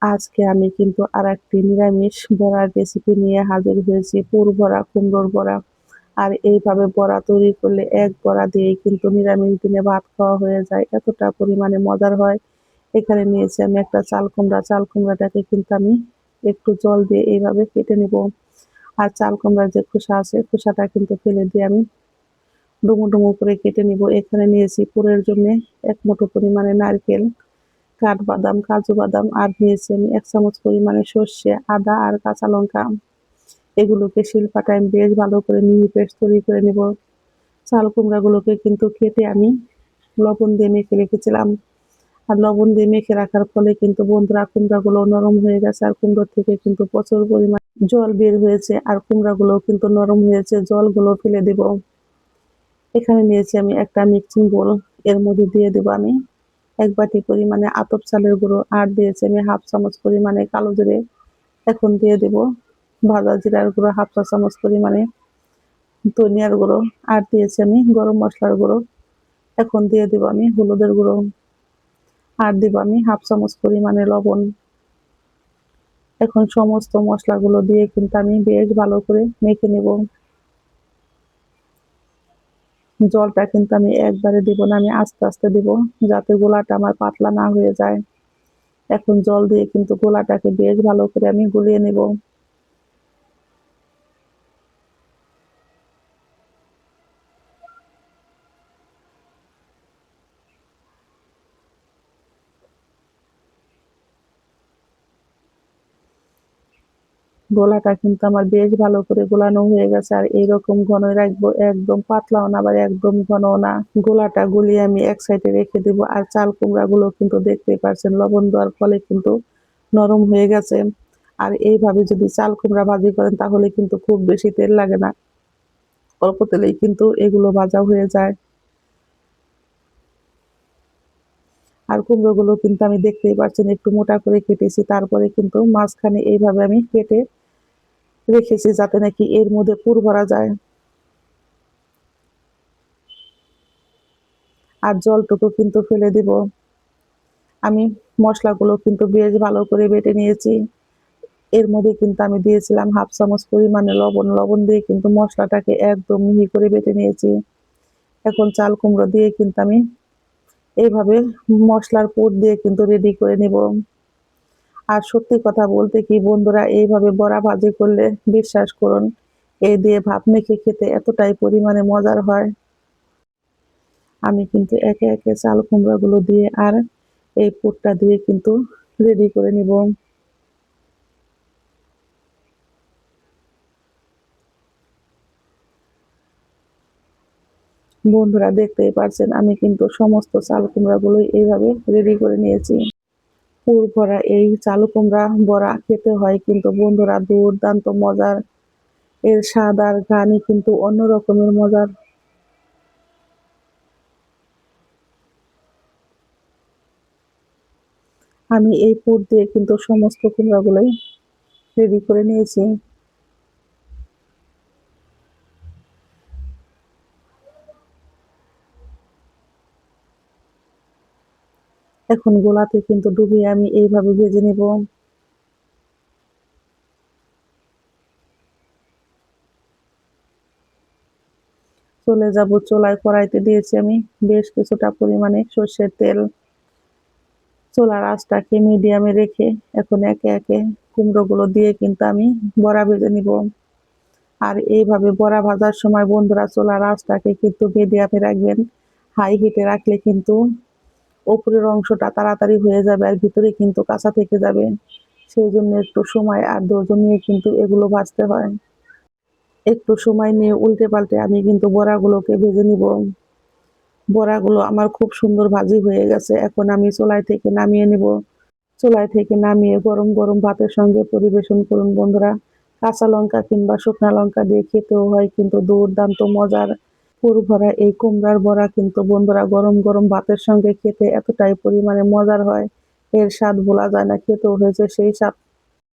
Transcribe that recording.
আজকে আমি কিন্তু আরেকটি নিরামিষ বড়ার রেসিপি নিয়ে হাজির হয়েছি। পুর ভরা কুমড়োর বড়া। আর এইভাবে বড়া তৈরি করলে এক বড়া দিয়েই কিন্তু নিরামিষ দিনে ভাত খাওয়া হয়ে যায়। এতটা পরিমাণে মজার হয়। এখানে নিয়েছি আমি একটা চাল কুমড়া। চাল কুমড়াটাকে কিন্তু আমি একটু জল দিয়ে এইভাবে কেটে নিব। আর চাল কুমড়ার যে খোসা আছে, খোসাটা কিন্তু ফেলে দিয়ে আমি ডুমো ডুমো করে কেটে নিব। এখানে নিয়েছি পুরের জন্য ১ মুঠো পরিমাণে নারকেল, কাঠবাদাম, কাজু বাদাম আর নিয়েছি আমি ১ চামচ পরিমাণে সর্ষে, আদা আর কাঁচা লঙ্কা। এগুলোকে শিলপাটায় আমি বেশ ভালো করে মিহি পেস্ট তৈরি করে নেব। চাল কুমড়াগুলোকে কিন্তু কেটে আমি লবণ দিয়ে মেখে রেখেছিলাম। আর লবণ দিয়ে মেখে রাখার ফলে কিন্তু বন্ধুরা কুমড়াগুলো নরম হয়ে গেছে। আর কুমড়ো থেকে কিন্তু প্রচুর পরিমাণ জল বের হয়েছে। আর কুমড়াগুলোও কিন্তু নরম হয়েছে। জলগুলো ফেলে দেব। এখানে নিয়েছি আমি একটা মিক্সিং বোল। এর মধ্যে দিয়ে দেব আমি ১ বাটি পরিমাণে আতপ চালের গুঁড়ো। আর দিয়েছি আমি 1/2 চামচ পরিমাণে কালো জিরে। এখন দিয়ে দেব ভাজা জিরার গুঁড়ো 1/2 চা চামচ পরিমাণে, ধনিয়ার গুঁড়ো। আর দিয়েছি আমি গরম মসলার গুঁড়ো। এখন দিয়ে দেব আমি হলুদের গুঁড়ো। আর দেব আমি 1/2 চামচ পরিমাণে লবণ। এখন সমস্ত মসলাগুলো দিয়ে কিন্তু আমি বেশ ভালো করে মেখে নেব। জলটা কিন্তু আমি একবারে দিব না, আমি আস্তে আস্তে দিব, যাতে গোলাটা আমার পাতলা না হয়ে যায়। এখন জল দিয়ে কিন্তু গোলাটাকে বেশ ভালো করে আমি গুলিয়ে নেব। গোলাটা কিন্তু আমার বেশ ভালো করে গোলানো হয়ে গেছে। আর এইরকম ঘনই রাখবো, একদম পাতলাও না আবার একদম ঘনও না। গোলাটা গুলিয়ে আমি এক সাইডে রেখে দিব। আর চাল কুমড়াগুলো কিন্তু দেখতেই পারছেন লবণ দেওয়ার ফলে কিন্তু নরম হয়ে গেছে। আর এইভাবে যদি চাল কুমড়া ভাজি করেন তাহলে কিন্তু খুব বেশি তেল লাগে না, অল্প তেলেই কিন্তু এগুলো ভাজা হয়ে যায়। আর কুমড়োগুলো কিন্তু আমি দেখতেই পাচ্ছেন একটু মোটা করে কেটেছি। তারপরে কিন্তু মাঝখানে এইভাবে আমি কেটে রেখেছি যাতে নাকি এর মধ্যে পুর ভরা যায়। আর জলটুকু কিন্তু ফেলে দিব। আমি মসলাগুলো কিন্তু বেশ ভালো করে বেটে নিয়েছি। এর মধ্যে কিন্তু আমি দিয়েছিলাম 1/2 চামচ পরিমাণে লবণ। লবণ দিয়ে কিন্তু মসলাটাকে একদম মিহি করে বেটে নিয়েছি। এখন চাল কুমড়ো দিয়ে কিন্তু আমি এইভাবে মসলার পুর দিয়ে কিন্তু রেডি করে নিব। আর সত্যি কথা বলতে কি বন্ধুরা, এইভাবে বড়া ভাজি করলে বিশ্বাস করুন, এই দিয়ে ভাত মেখে খেতে এতটাই পরিমাণে মজার হয়। আমি কিন্তু একে একে চাল কুমড়াগুলো দিয়ে আর এই পুরটা দিয়ে কিন্তু রেডি করে নিব। বন্ধুরা দেখতেই পারছেন আমি কিন্তু সমস্ত চাল কুমড়াগুলোই এইভাবে রেডি করে নিয়েছি। পুর ভরা এই চাল কুমড়া বড়া খেতে হয় কিন্তু বন্ধুরা দুর্দান্ত মজার। এর স্বাদ আর ঘ্রাণই কিন্তু অন্য রকমের মজার। আমি এই পুর দিয়ে কিন্তু সমস্ত কুমড়াগুলোই রেডি করে নিয়েছি। এখন গোলাতে কিন্তু ডুবিয়ে আমি এইভাবে ভেজে নিব। চলে যাব চুলায়, কড়াইতে দিয়েছি আমি বেশ কিছুটা পরিমাণে সর্ষের তেল। চুলার আঁচটাকে মিডিয়ামে রেখে এখন একে একে কুমড়োগুলো দিয়ে কিন্তু আমি বড়া ভেজে নিব। আর এইভাবে বড়া ভাজার সময় বন্ধুরা চুলার আঁচটাকে কিন্তু মিডিয়ামে রাখবেন। হাই হিটে রাখলে কিন্তু উপরের অংশটা তাড়াতাড়ি হয়ে যাবে আর ভিতরে কিন্তু কাঁচা থেকে যাবে। সেই জন্য একটু সময় আর ধৈর্য নিয়ে কিন্তু এগুলো ভাজতে হয়। একটু সময় নিয়ে উল্টে পাল্টে আমি কিন্তু বড়াগুলোকে ভেজে নিব। বড়াগুলো আমার খুব সুন্দর ভাজি হয়ে গেছে। এখন আমি চুলায় থেকে নামিয়ে নিব। চুলায় থেকে নামিয়ে গরম গরম ভাতের সঙ্গে পরিবেশন করুন বন্ধুরা। কাঁচা লঙ্কা কিংবা শুকনা লঙ্কা দিয়ে খেতেও হয় কিন্তু দুর্দান্ত মজার। পুর ভরা এই কুমড়ার বড়া কিন্তু বন্ধুরা গরম গরম ভাতের সঙ্গে খেতে এতটাই পরিমাণে মজার হয়, এর স্বাদ ভোলা যায় না। খেতেও হয়েছে সেই স্বাদ।